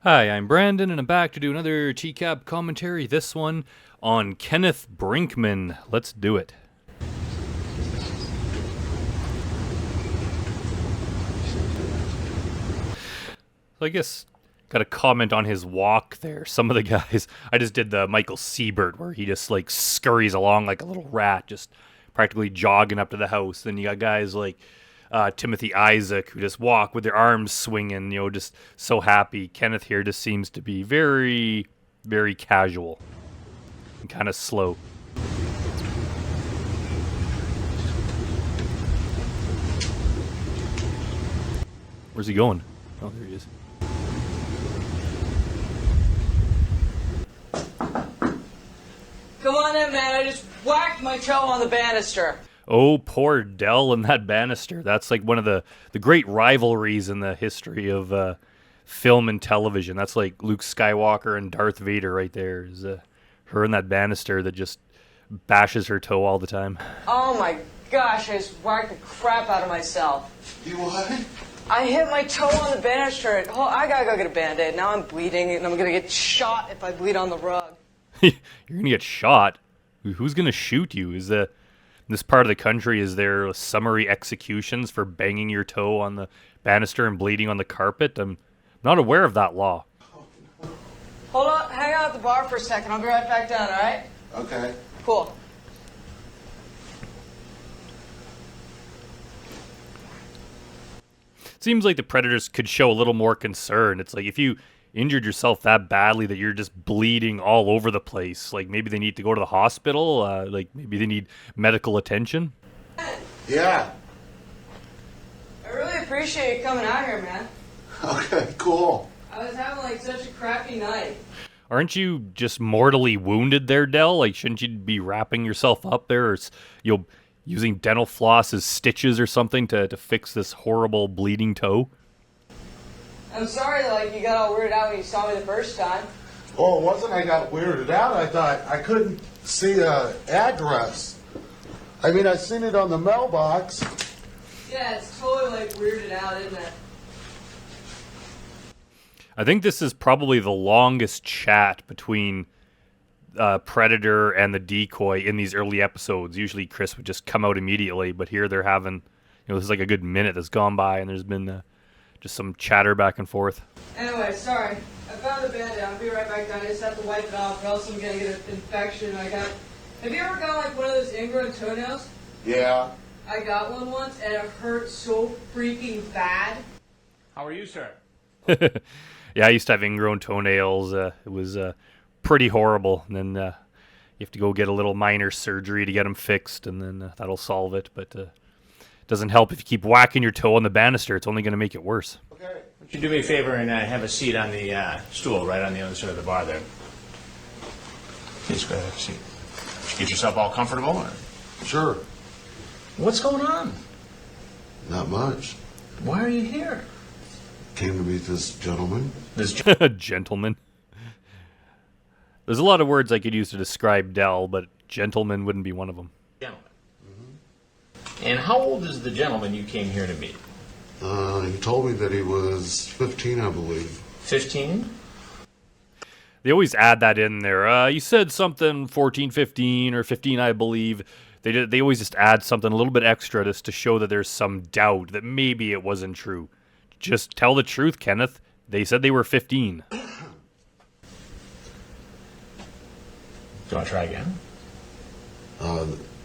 Hi, I'm Brandon, and I'm back to do another TCAP commentary, this one on Kenneth Brinkman. Let's do it. So I guess, got a comment on his walk there. Some of the guys, I just did the Michael Siebert, where he just like scurries along like a little rat, just practically jogging up to the house. Then you got guys like Timothy Isaac, who just walk with their arms swinging, just so happy. Kenneth here just seems to be very, very casual and kind of slow. Where's he going? Oh, there he is. Come on in, man. I just whacked my toe on the banister. Oh, poor Dell and that banister. That's like one of the great rivalries in the history of film and television. That's like Luke Skywalker and Darth Vader right there. Is her and that banister that just bashes her toe all the time. Oh my gosh, I just whacked the crap out of myself. You what? I hit my toe on the banister. Oh, I gotta go get a Band-Aid. Now I'm bleeding and I'm gonna get shot if I bleed on the rug. You're gonna get shot? Who's gonna shoot you? Is this part of the country, is there summary executions for banging your toe on the banister and bleeding on the carpet? I'm not aware of that law. Hold on, hang out at the bar for a second. I'll be right back down, all right? Okay. Cool. Seems like the Predators could show a little more concern. It's like if you injured yourself that badly that you're just bleeding all over the place, like maybe they need to go to the hospital, like maybe they need medical attention. Yeah. I really appreciate you coming out here, man. Okay, cool. I was having like such a crappy night. Aren't you just mortally wounded there, Dell? Like, shouldn't you be wrapping yourself up there, or using dental floss as stitches or something to fix this horrible bleeding toe? I'm sorry, like, you got all weirded out when you saw me the first time. Oh, it wasn't I got weirded out. I thought I couldn't see a address. I mean, I seen it on the mailbox. Yeah, it's totally like weirded out, isn't it? I think this is probably the longest chat between Predator and the decoy in these early episodes. Usually Chris would just come out immediately, but here they're having, this is like a good minute that's gone by, and there's been just some chatter back and forth. Anyway, sorry. I found the Band-Aid. I'll be right back down. I just have to wipe it off, or else I'm gonna get an infection. Have you ever got like one of those ingrown toenails? Yeah. I got one once, and it hurt so freaking bad. How are you, sir? Yeah, I used to have ingrown toenails. It was pretty horrible. And then you have to go get a little minor surgery to get them fixed, and then that'll solve it. But it doesn't help if you keep whacking your toe on the banister. It's only going to make it worse. Okay. Would you do me a favor and have a seat on the stool right on the other side of the bar there? Please go ahead, have a seat. Did you get yourself all comfortable? Or? Sure. What's going on? Not much. Why are you here? Came to meet this gentleman. Gentleman. There's a lot of words I could use to describe Dell, but gentleman wouldn't be one of them. Gentleman. Mm-hmm. And how old is the gentleman you came here to meet? He told me that he was 15, I believe. 15? They always add that in there. You said something 14, 15, or 15, I believe. They always just add something a little bit extra just to show that there's some doubt that maybe it wasn't true. Just tell the truth, Kenneth. They said they were 15. Do you want to try again?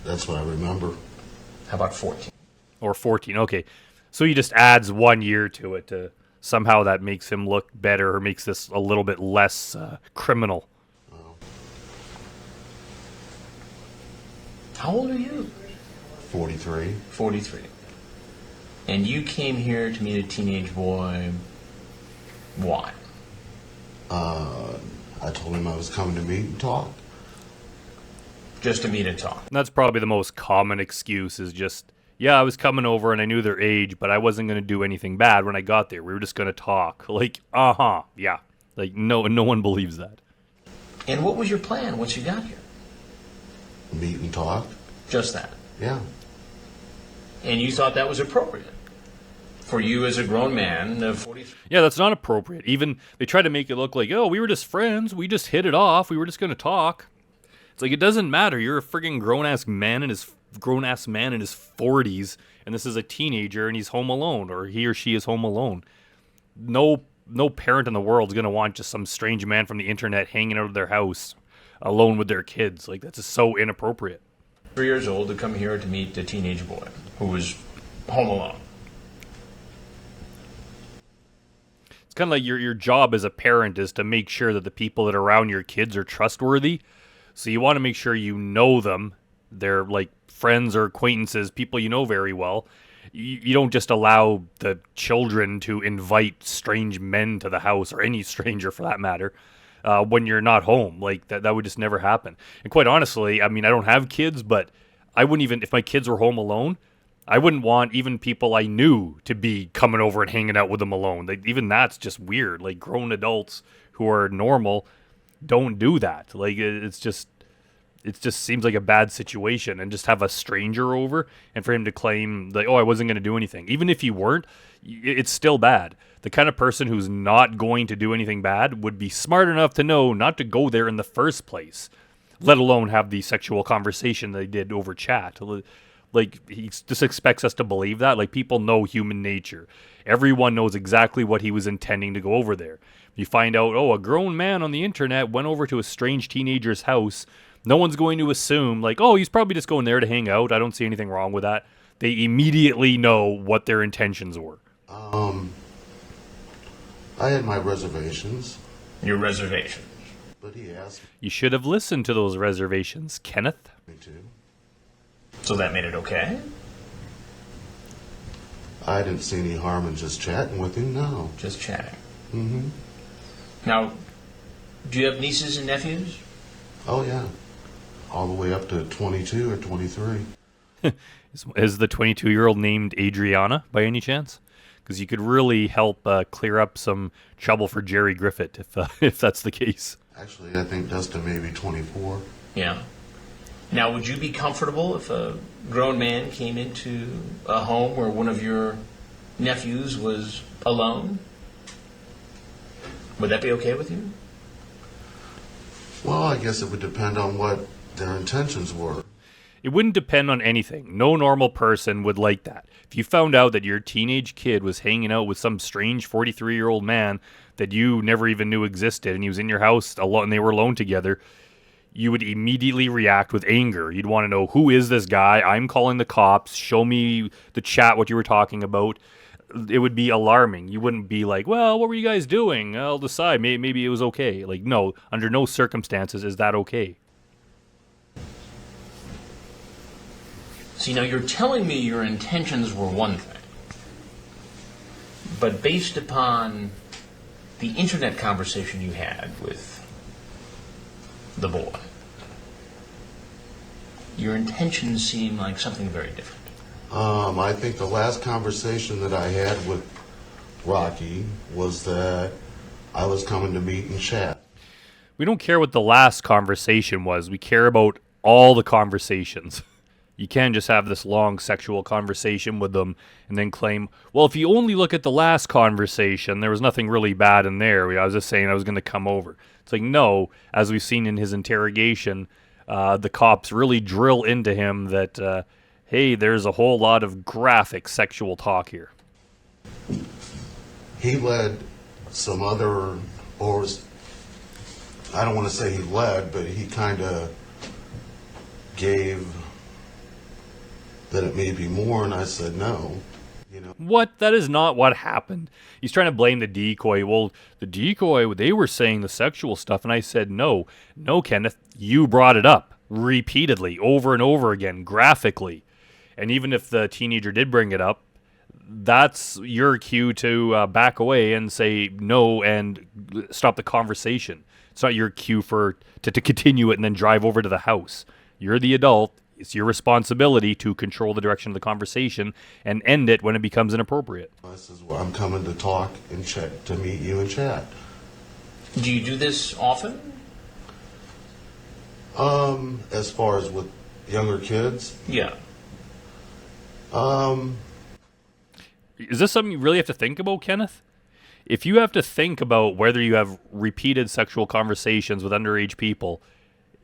That's what I remember. How about 14? Or 14, okay. So he just adds 1 year to it. Somehow that makes him look better or makes this a little bit less criminal. How old are you? 43. 43. And you came here to meet a teenage boy. Why? I told him I was coming to meet and talk. Just to meet and talk. And that's probably the most common excuse is just, yeah, I was coming over and I knew their age, but I wasn't going to do anything bad when I got there. We were just going to talk. Like, yeah. Like, no one believes that. And what was your plan once you got here? Meet and talk. Just that. Yeah. And you thought that was appropriate? for you as a grown man of 43. Yeah, that's not appropriate. Even they try to make it look like, oh, we were just friends. We just hit it off. We were just going to talk. It's like, it doesn't matter. You're a friggin' grown-ass man in his 40s, and this is a teenager, and he's home alone, or he or she is home alone. No parent in the world is going to want just some strange man from the internet hanging out of their house alone with their kids. Like, that's just so inappropriate. 3 years old to come here to meet a teenage boy who was home alone. It's kind of like your job as a parent is to make sure that the people that are around your kids are trustworthy. So you want to make sure you know them. They're like friends or acquaintances, people you know very well. You don't just allow the children to invite strange men to the house, or any stranger for that matter, when you're not home. Like, that would just never happen. And quite honestly, I mean, I don't have kids, but I wouldn't even, if my kids were home alone, I wouldn't want even people I knew to be coming over and hanging out with them alone. Like, even that's just weird. Like, grown adults who are normal don't do that. Like, it just seems like a bad situation. And just have a stranger over and for him to claim like, oh, I wasn't going to do anything. Even if you weren't, it's still bad. The kind of person who's not going to do anything bad would be smart enough to know not to go there in the first place, let alone have the sexual conversation they did over chat. Like, he just expects us to believe that. Like, people know human nature. Everyone knows exactly what he was intending to go over there. You find out, oh, a grown man on the internet went over to a strange teenager's house. No one's going to assume, like, oh, he's probably just going there to hang out. I don't see anything wrong with that. They immediately know what their intentions were. I had my reservations. Your reservations. But he asked You should have listened to those reservations, Kenneth. me to. So that made it okay? I didn't see any harm in just chatting with him, no. Just chatting. Mm-hmm. Now, do you have nieces and nephews? Oh, yeah. All the way up to 22 or 23. Is the 22-year-old named Adriana by any chance? Because you could really help clear up some trouble for Jerry Griffith if that's the case. Actually, I think Dustin may be 24. Yeah. Now, would you be comfortable if a grown man came into a home where one of your nephews was alone? Would that be okay with you? Well, I guess it would depend on what their intentions were. It wouldn't depend on anything. No normal person would like that. If you found out that your teenage kid was hanging out with some strange 43-year-old man that you never even knew existed, and he was in your house alone, and they were alone together, you would immediately react with anger. You'd want to know, who is this guy? I'm calling the cops. Show me the chat, what you were talking about. It would be alarming. You wouldn't be like, well, what were you guys doing? I'll decide. Maybe it was okay. Like, no, under no circumstances is that okay. See, now you're telling me your intentions were one thing, but based upon the internet conversation you had with the boy, your intentions seem like something very different. I think the last conversation that I had with Rocky was that I was coming to meet and chat. We don't care what the last conversation was. We care about all the conversations. You can't just have this long sexual conversation with them and then claim, well, if you only look at the last conversation, there was nothing really bad in there. I was just saying I was going to come over. It's like, no, as we've seen in his interrogation, the cops really drill into him that, hey, there's a whole lot of graphic sexual talk here. He led some other, or I don't want to say he led, but he kind of gave that it may be more, and I said no. You know. What? That is not what happened. He's trying to blame the decoy. Well, the decoy, they were saying the sexual stuff, and I said no. No, Kenneth, you brought it up repeatedly, over and over again, graphically. And even if the teenager did bring it up, that's your cue to back away and say no and stop the conversation. It's not your cue to continue it and then drive over to the house. You're the adult. It's your responsibility to control the direction of the conversation and end it when it becomes inappropriate. I says, well, I'm coming to talk and chat, to meet you and chat. Do you do this often? As far as with younger kids, Yeah. Is this something you really have to think about, Kenneth? If you have to think about whether you have repeated sexual conversations with underage people,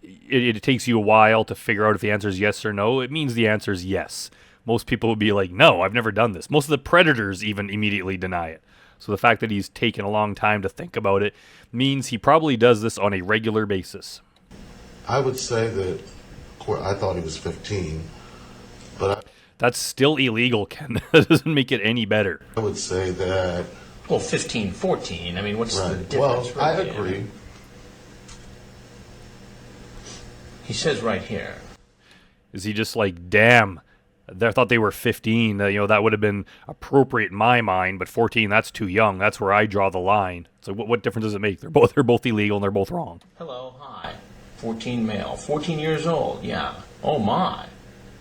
it takes you a while to figure out if the answer is yes or no. It means the answer is yes. Most people would be like, no, I've never done this. Most of the predators even immediately deny it. So the fact that he's taken a long time to think about it means he probably does this on a regular basis. I would say that I thought he was 15, but That's still illegal, Ken. That doesn't make it any better. I would say that. Well, 15, 14. I mean, what's the Right. difference? Well, I really? agree. mean, he says right here. Is he just like, damn, I thought they were 15. That would have been appropriate in my mind, but 14, that's too young. That's where I draw the line. So what difference does it make? They're both illegal and they're both wrong. Hello, hi. 14 male, 14 years old, yeah. Oh my.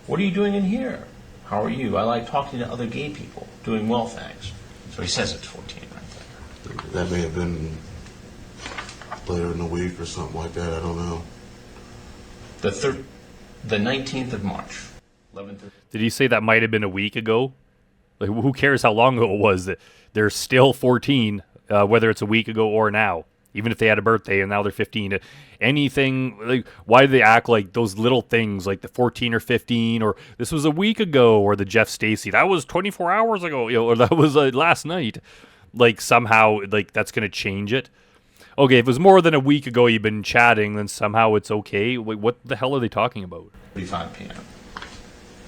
What are you doing in here? How are you? I like talking to other gay people. Doing well, thanks. So he says it's 14 right there. That may have been later in the week or something like that. I don't know. The 19th of March. 11:30. Did he say that might have been a week ago? Like, who cares how long ago it was? That they're still 14, whether it's a week ago or now. Even if they had a birthday and now they're 15. Anything, like, why do they act like those little things, like the 14 or 15, or this was a week ago, or the Jeff Stacy, that was 24 hours ago, or that was last night. Like, somehow, like, that's going to change it. Okay, if it was more than a week ago you've been chatting, then somehow it's okay. Wait, what the hell are they talking about? 35 p.m.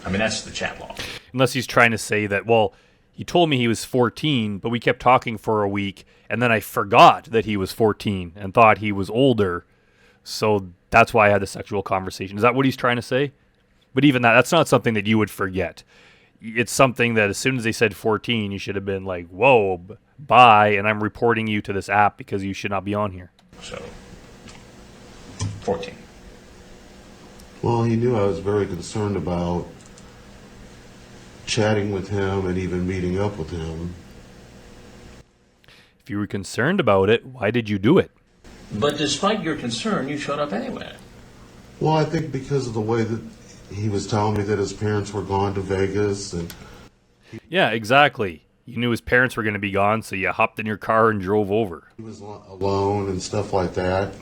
I mean, that's the chat log. Unless he's trying to say that, well, he told me he was 14, but we kept talking for a week, and then I forgot that he was 14 and thought he was older, so that's why I had the sexual conversation. Is that what he's trying to say? But even that's not something that you would forget. It's something that as soon as they said 14, you should have been like, whoa, bye, and I'm reporting you to this app because you should not be on here. So, 14. Well, he knew I was very concerned about chatting with him and even meeting up with him. If you were concerned about it, why did you do it? But despite your concern, you showed up anyway. Well, I think because of the way that he was telling me that his parents were gone to Vegas, and Yeah, exactly. You knew his parents were going to be gone, so you hopped in your car and drove over. he was alone and stuff like that.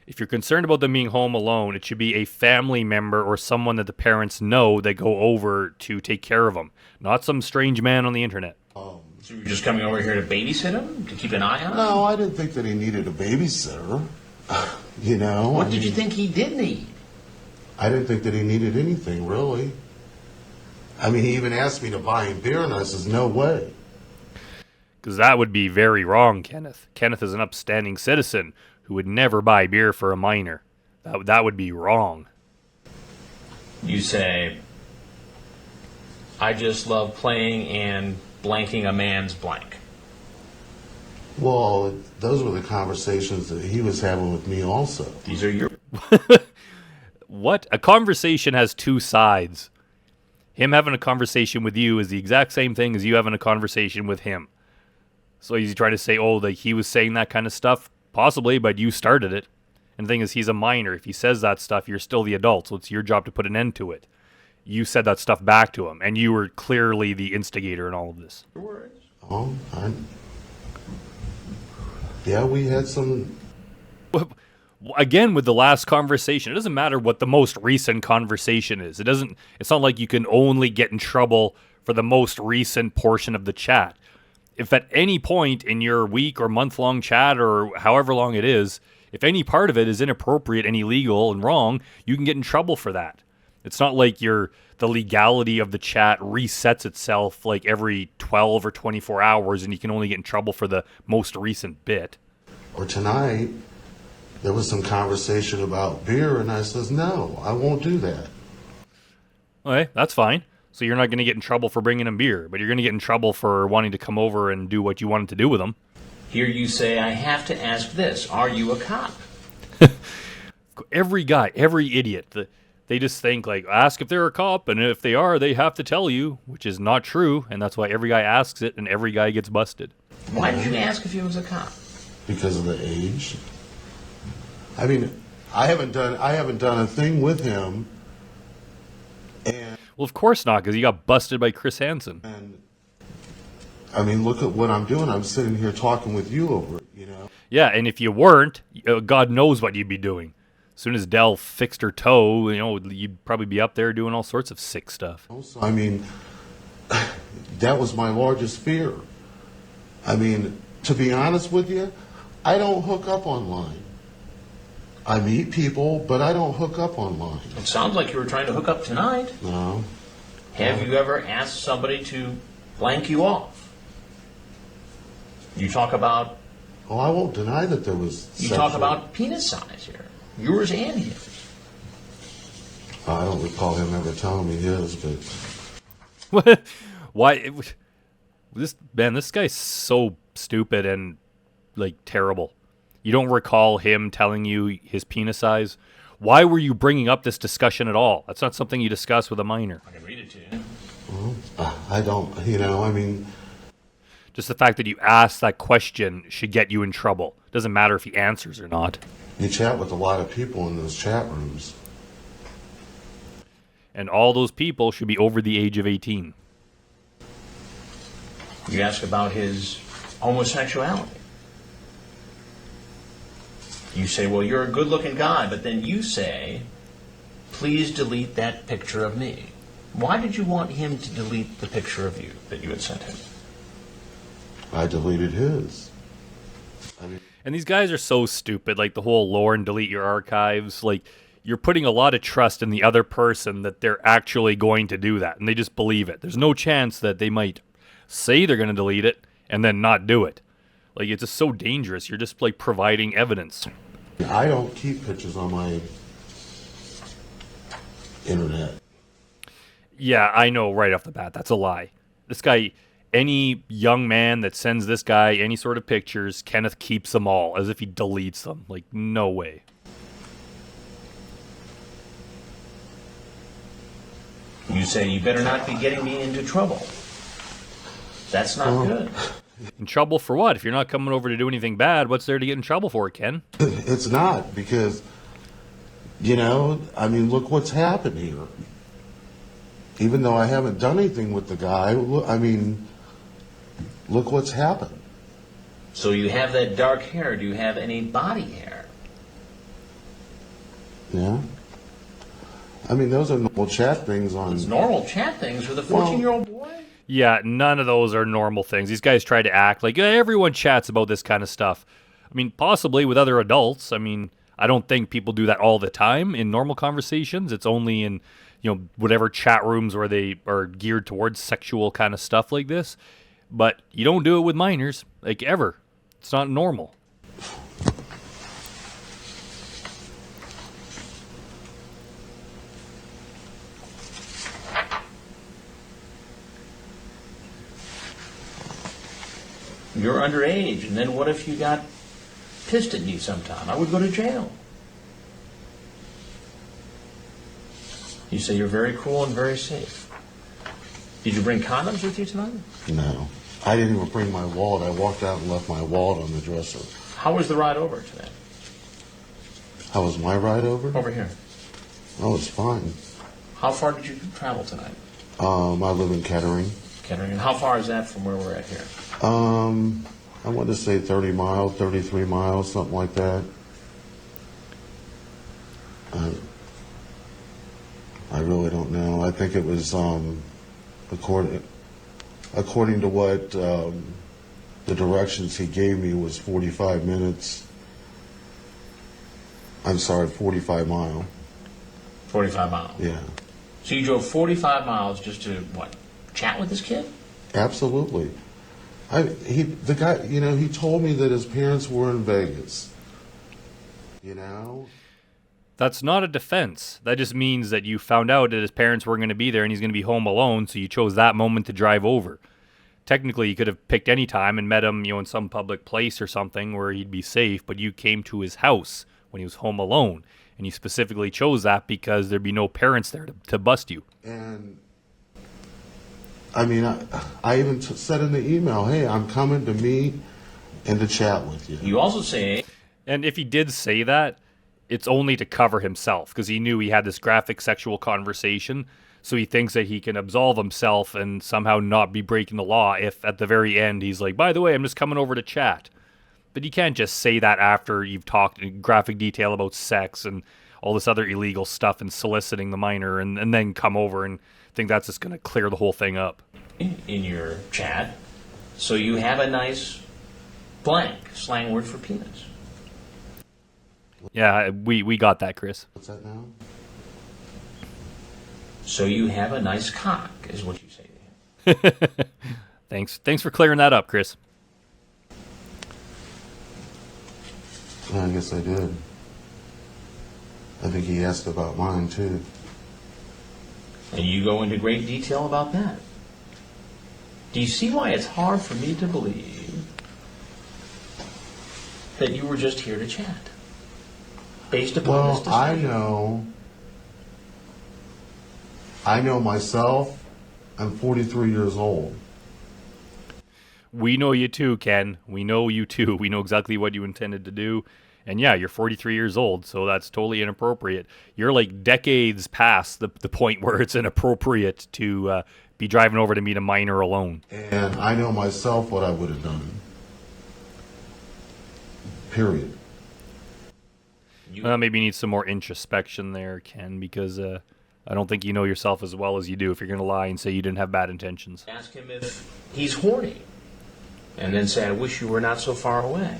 If you're concerned about them being home alone, it should be a family member or someone that the parents know that go over to take care of them, not some strange man on the internet. So you're just coming over here to babysit him? To keep an eye on him? No, I didn't think that he needed a babysitter. You know? What did you think he did need? I didn't think that he needed anything, really. I mean, he even asked me to buy him beer, and I says, no way. Because that would be very wrong, Kenneth. Kenneth is an upstanding citizen who would never buy beer for a minor. That would be wrong. You say, I just love playing and blanking a man's blank. Well, those were the conversations that he was having with me also. These are your... What? A conversation has two sides. Him having a conversation with you is the exact same thing as you having a conversation with him. So he's trying to say, oh, like he was saying that kind of stuff? Possibly, but you started it. And the thing is, he's a minor. If he says that stuff, you're still the adult, so it's your job to put an end to it. You said that stuff back to him, and you were clearly the instigator in all of this. Oh, yeah, we had some... Again, with the last conversation, it doesn't matter what the most recent conversation is. It's not like you can only get in trouble for the most recent portion of the chat. If at any point in your week or month-long chat or however long it is, if any part of it is inappropriate and illegal and wrong, you can get in trouble for that. It's not like the legality of the chat resets itself like every 12 or 24 hours and you can only get in trouble for the most recent bit. Or tonight, there was some conversation about beer, and I says, no, I won't do that. Okay, that's fine. So you're not going to get in trouble for bringing him beer, but you're going to get in trouble for wanting to come over and do what you wanted to do with him. Here you say, I have to ask this. Are you a cop? Every guy, every idiot, they just think, like, ask if they're a cop, and if they are, they have to tell you, which is not true, and that's why every guy asks it, and every guy gets busted. Why did you ask if he was a cop? Because of the age. I mean, I haven't done a thing with him. And Well, of course not, because you got busted by Chris Hansen. And I mean, look at what I'm doing. I'm sitting here talking with you over it, Yeah, and if you weren't, God knows what you'd be doing. As soon as Dell fixed her toe, you'd probably be up there doing all sorts of sick stuff. So, I mean, that was my largest fear. I mean, to be honest with you, I don't hook up online. I meet people, but I don't hook up online. It sounds like you were trying to hook up tonight. No. Have you ever asked somebody to blank you off? You talk about Oh, I won't deny that there was you sexual. talk about penis size here, yours and his. I don't recall him ever telling me his, but What? Why? This guy's so stupid and terrible. You don't recall him telling you his penis size? Why were you bringing up this discussion at all? That's not something you discuss with a minor. I can read it to you. I don't, I mean, Just the fact that you asked that question should get you in trouble. Doesn't matter if he answers or not. you chat with a lot of people in those chat rooms. And all those people should be over the age of 18. You ask about his homosexuality. You say, well, you're a good-looking guy, but then you say, please delete that picture of me. Why did you want him to delete the picture of you that you had sent him? I deleted his. And these guys are so stupid, the whole Lauren delete your archives. You're putting a lot of trust in the other person that they're actually going to do that, and they just believe it. There's no chance that they might say they're going to delete it and then not do it. It's just so dangerous. You're just providing evidence. I don't keep pictures on my internet. Yeah, I know right off the bat. That's a lie. This guy, any young man that sends this guy any sort of pictures, Kenneth keeps them all as if he deletes them. No way. You say, you better not be getting me into trouble. That's not good. In trouble for what? If you're not coming over to do anything bad, what's there to get in trouble for, Ken? It's not, because, I mean, look what's happened here. Even though I haven't done anything with the guy, look what's happened. So you have that dark hair. Do you have any body hair? Yeah. I mean, those are normal chat things on... It's normal chat things with a 14-year-old boy? Yeah, none of those are normal things. These guys try to act like everyone chats about this kind of stuff. I mean, possibly with other adults. I mean, I don't think people do that all the time in normal conversations. It's only in, whatever chat rooms where they are geared towards sexual kind of stuff like this. But you don't do it with minors, ever. It's not normal. You're underage, and then what if you got pissed at me sometime? I would go to jail. You say you're very cool and very safe. Did you bring condoms with you tonight? No. I didn't even bring my wallet. I walked out and left my wallet on the dresser. How was the ride over today? How was my ride over? Over here. Oh, it's fine. How far did you travel tonight? I live in Kettering. Kettering. And how far is that from where we're at here? I want to say 30 miles, 33 miles, something like that. I really don't know. I think it was according to what the directions he gave me was 45 minutes. I'm sorry, 45 mile. 45 miles. Yeah, So you drove 45 miles just to, chat with this kid? absolutely. The guy, he told me that his parents were in Vegas. That's not a defense. That just means that you found out that his parents weren't going to be there and he's going to be home alone, so you chose that moment to drive over. Technically, you could have picked any time and met him, in some public place or something where he'd be safe, but you came to his house when he was home alone, and you specifically chose that because there'd be no parents there to bust you. And I mean, I even said in the email, hey, I'm coming to meet and to chat with you. You also say... And if he did say that, it's only to cover himself because he knew he had this graphic sexual conversation. So he thinks that he can absolve himself and somehow not be breaking the law if at the very end he's like, by the way, I'm just coming over to chat. But you can't just say that after you've talked in graphic detail about sex and all this other illegal stuff and soliciting the minor and then come over and think that's just going to clear the whole thing up. In your chat, so you have a nice blank, slang word for penis. Yeah, we got that, Chris. What's that now? So you have a nice cock, is what you say to him. Thanks for clearing that up, Chris. Yeah, I guess I did. I think he asked about mine, too. And you go into great detail about that. Do you see why it's hard for me to believe that you were just here to chat? Based upon this Well, discussion. I know myself. I'm 43 years old. We know you too, Ken. We know you too. We know exactly what you intended to do. And yeah, you're 43 years old, so that's totally inappropriate. You're like decades past the point where it's inappropriate to be driving over to meet a minor alone. And I know myself what I would have done. Period. Maybe you need some more introspection there, Ken, because I don't think you know yourself as well as you do if you're going to lie and say you didn't have bad intentions. Ask him if he's horny. And then say, I wish you were not so far away.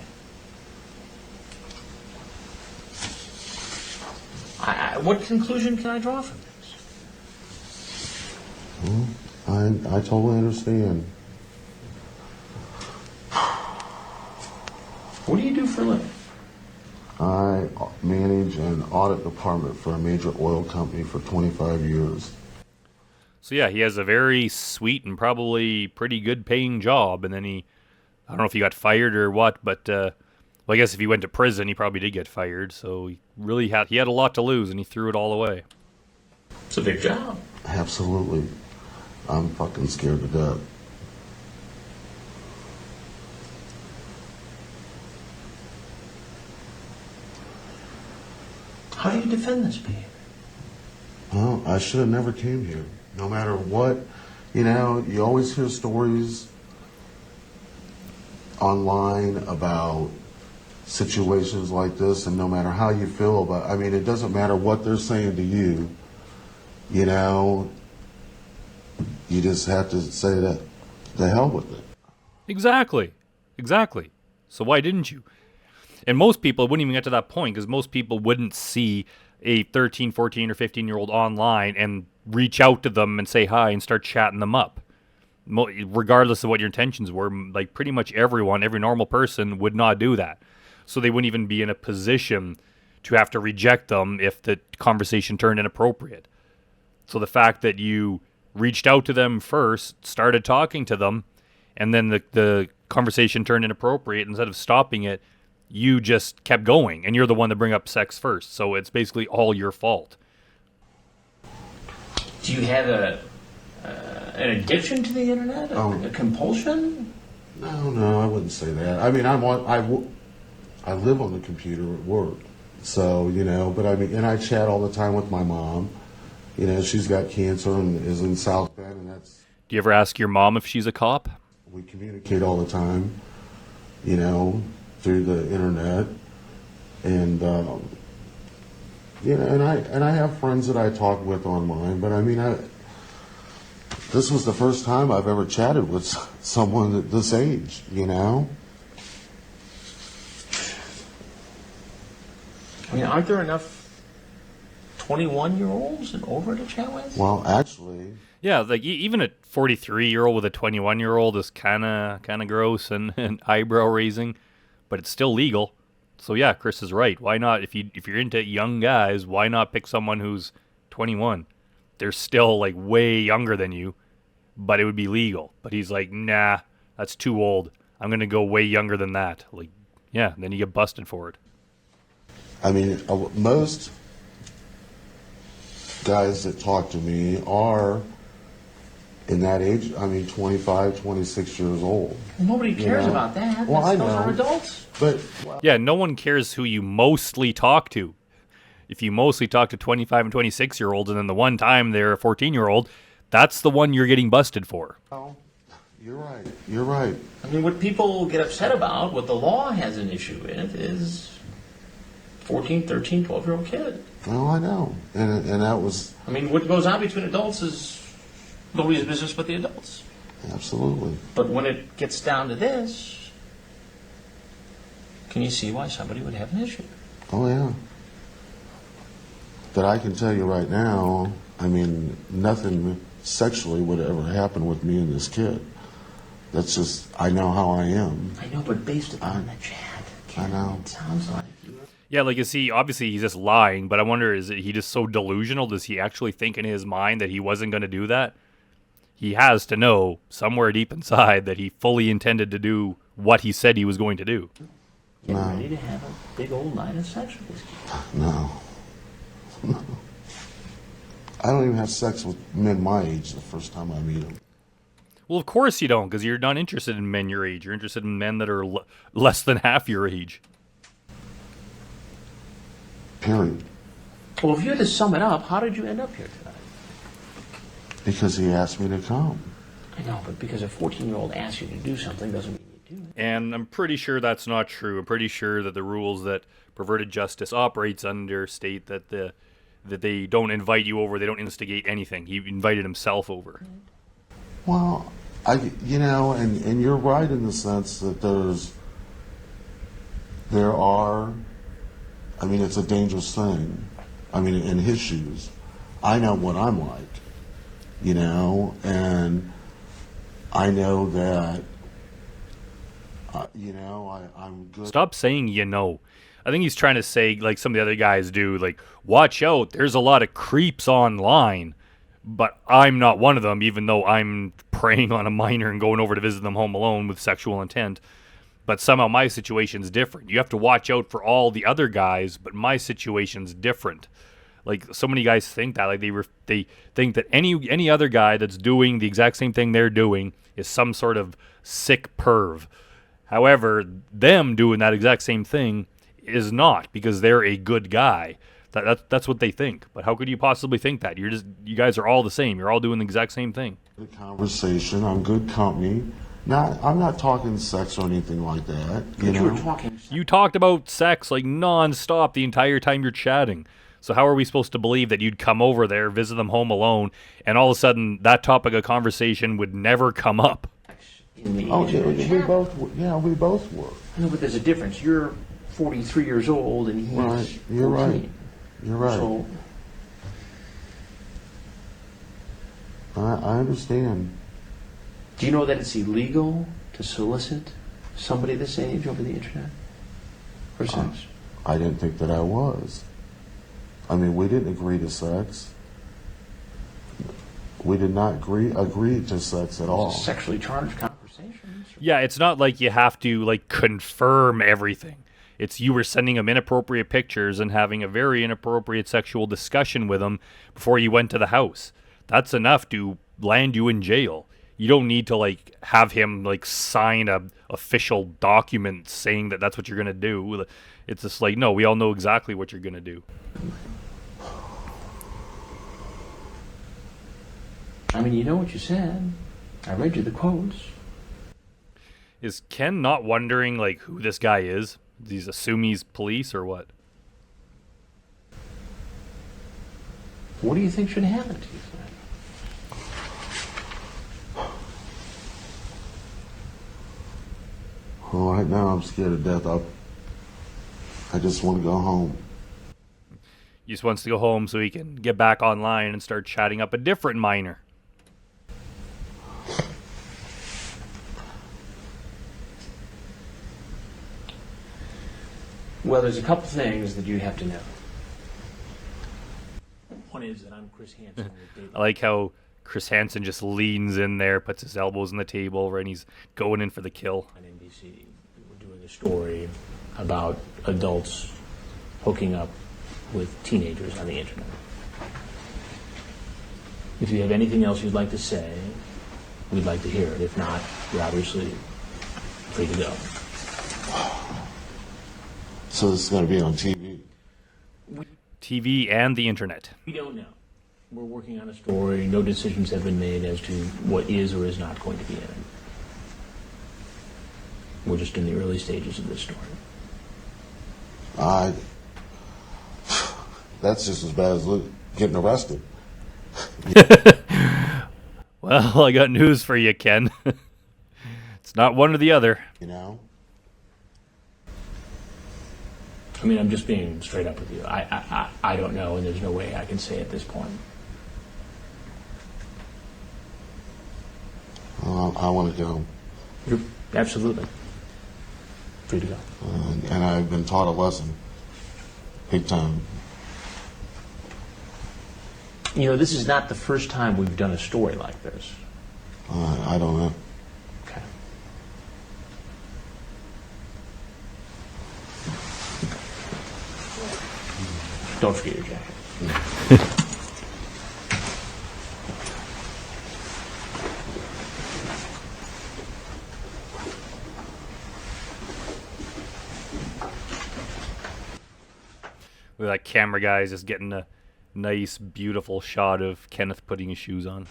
What conclusion can I draw from this? I totally understand. What do you do for a living? I manage an audit department for a major oil company for 25 years. So yeah, he has a very sweet and probably pretty good paying job, and then I don't know if he got fired or what, but well, I guess if he went to prison, he probably did get fired. So he had a lot to lose, and he threw it all away. It's a big job. Absolutely. I'm fucking scared to death. How do you defend this behavior? Well, I should have never came here. No matter what, you always hear stories online about situations like this, and no matter how you feel about it doesn't matter what they're saying to you, you just have to say that the hell with it. Exactly. So why didn't you? And most people wouldn't even get to that point because most people wouldn't see a 13, 14, or 15-year-old online and reach out to them and say hi and start chatting them up. Regardless of what your intentions were, like pretty much every normal person would not do that. So they wouldn't even be in a position to have to reject them if the conversation turned inappropriate. So the fact that you reached out to them first, started talking to them, and then the conversation turned inappropriate, instead of stopping it, you just kept going, and you're the one to bring up sex first. So it's basically all your fault. Do you have an addiction to the internet? A compulsion? No, I wouldn't say that. I live on the computer at work. So, but and I chat all the time with my mom. She's got cancer and is in South Bend, and that's... Do you ever ask your mom if she's a cop? We communicate all the time, through the internet. And, and I have friends that I talk with online, but this was the first time I've ever chatted with someone at this age, Aren't there enough 21-year-olds and over to chat with? Well, actually... Yeah, like even a 43-year-old with a 21-year-old is kind of gross and eyebrow raising, but it's still legal. So yeah, Chris is right. Why not? If you're into young guys, why not pick someone who's 21? They're still like way younger than you, but it would be legal. But he's like, nah, that's too old. I'm gonna go way younger than that. Like, yeah, then you get busted for it. Most guys that talk to me are in that age, 25, 26 years old. Nobody cares about that. Well, I know. Those are adults. But Yeah, no one cares who you mostly talk to. If you mostly talk to 25 and 26-year-olds, and then the one time they're a 14-year-old, that's the one you're getting busted for. Oh, you're right. You're right. I mean, what people get upset about, what the law has an issue with, is 14, 13, 12-year-old kid. Oh, I know. And that was... I mean, what goes on between adults is nobody's business but the adults. Absolutely. But when it gets down to this, can you see why somebody would have an issue? Oh, yeah. But I can tell you right now, I mean, nothing sexually would ever happen with me and this kid. That's just, I know how I am. I know, but based upon the chat, I know. it sounds like you. Yeah, like, is he, obviously he's just lying, but I wonder, is he just so delusional? Does he actually think in his mind that he wasn't going to do that? He has to know somewhere deep inside that he fully intended to do what he said he was going to do. Getting ready to have a big old night of sex with this kid. No. I don't even have sex with men my age the first time I meet them. Well, of course you don't, because you're not interested in men your age. You're interested in men that are less than half your age. Period. Well, if you had to sum it up, how did you end up here tonight? Because he asked me to come. I know, but because a 14-year-old asks you to do something doesn't mean you do it. And I'm pretty sure that's not true. I'm pretty sure that the rules that perverted justice operates under state that they don't invite you over, they don't instigate anything. He invited himself over. Well, and you're right in the sense that there are, I mean, it's a dangerous thing. I mean, in his shoes, I know what I'm like, and I know that, I'm good. Stop saying I think he's trying to say, like some of the other guys do, like, watch out, there's a lot of creeps online, but I'm not one of them, even though I'm preying on a minor and going over to visit them home alone with sexual intent. But somehow my situation's different. You have to watch out for all the other guys, but my situation's different. Like, so many guys think that, like, they think that any other guy that's doing the exact same thing they're doing is some sort of sick perv. However, them doing that exact same thing is not, because they're a good guy. That's what they think. But how could you possibly think that? You guys are all the same. You're all doing the exact same thing. Good conversation. I'm good company. I'm not talking sex or anything like that. You were talking. You talked about sex like nonstop the entire time you're chatting. So how are we supposed to believe that you'd come over there, visit them home alone, and all of a sudden that topic of conversation would never come up? We both were. No, but there's a difference. You're 43 years old and he's Right. You're 14. right. You're right. So, I understand. do you know that it's illegal to solicit somebody this age over the internet for sex? I didn't think that I was. I mean, we didn't agree to sex. We did not agree to sex at all. Sexually charged conversations. Yeah, it's not like you have to like confirm everything. It's you were sending them inappropriate pictures and having a very inappropriate sexual discussion with them before you went to the house. That's enough to land you in jail. You don't need to like have him like sign a official document saying that that's what you're going to do. It's just like, no, we all know exactly what you're going to do. I mean, you know what you said. I read you the quotes. Is Ken not wondering like who this guy is? Does he assume he's police or what? What do you think should happen to you tonight? Well, right now I'm scared to death. I just want to go home. He just wants to go home so he can get back online and start chatting up a different minor. Well, there's a couple things that you have to know. One is that I'm Chris Hansen. I like how Chris Hansen just leans in there, puts his elbows on the table, and he's going in for the kill. On NBC, we're doing a story about adults hooking up with teenagers on the internet. If you have anything else you'd like to say, we'd like to hear it. If not, you're obviously free to go. So this is going to be on TV. TV and the internet. We don't know. We're working on a story. No decisions have been made as to what is or is not going to be in it. We're just in the early stages of this story. That's just as bad as getting arrested. Well, I got news for you, Ken. It's not one or the other. You know? I mean, I'm just being straight up with you. I don't know, and there's no way I can say at this point. I want to go. You're absolutely free to go. And I've been taught a lesson. Big time. You know, this is not the first time we've done a story like this. I don't know. Okay. Don't forget your jacket. That camera guy is just getting a nice, beautiful shot of Kenneth putting his shoes on.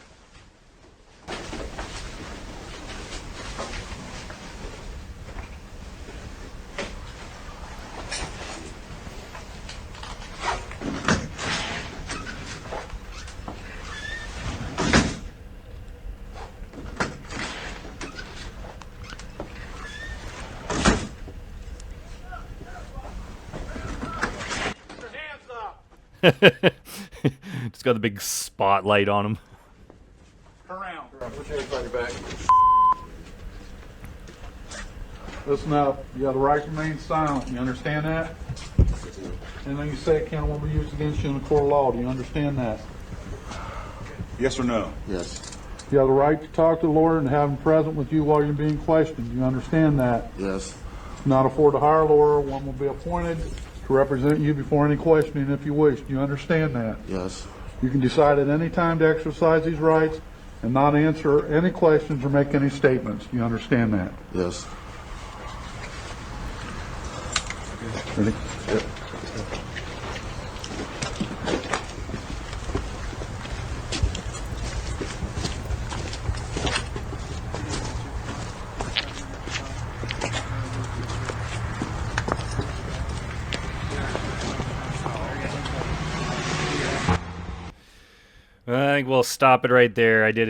Just got the big spotlight on him. Around. Put your hands on your back. Listen up. You have the right to remain silent. You understand that? Anything you say can will be used against you in the court of law. Do you understand that? Yes or no? Yes. You have the right to talk to the lawyer and have him present with you while you're being questioned. Do you understand that? Yes. Do not afford to hire a lawyer. One will be appointed to represent you before any questioning if you wish. Do you understand that? Yes. You can decide at any time to exercise these rights and not answer any questions or make any statements. Do you understand that? Yes. Ready? Yep. I think we'll stop it right there. I did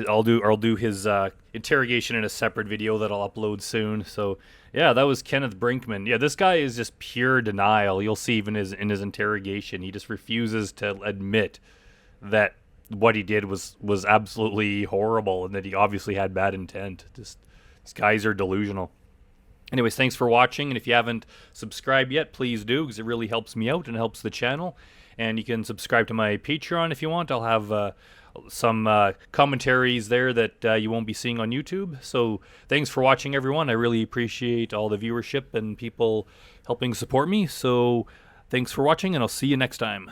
I'll do his interrogation in a separate video that I'll upload soon. So yeah, that was Kenneth Brinkman. Yeah, this guy is just pure denial. You'll see even in his interrogation, he just refuses to admit that what he did was absolutely horrible and that he obviously had bad intent. Just these guys are delusional. Anyways, thanks for watching, and if you haven't subscribed yet, please do, because it really helps me out and helps the channel. And you can subscribe to my Patreon if you want. I'll have some commentaries there that you won't be seeing on YouTube. So thanks for watching, everyone. I really appreciate all the viewership and people helping support me. So thanks for watching, and I'll see you next time.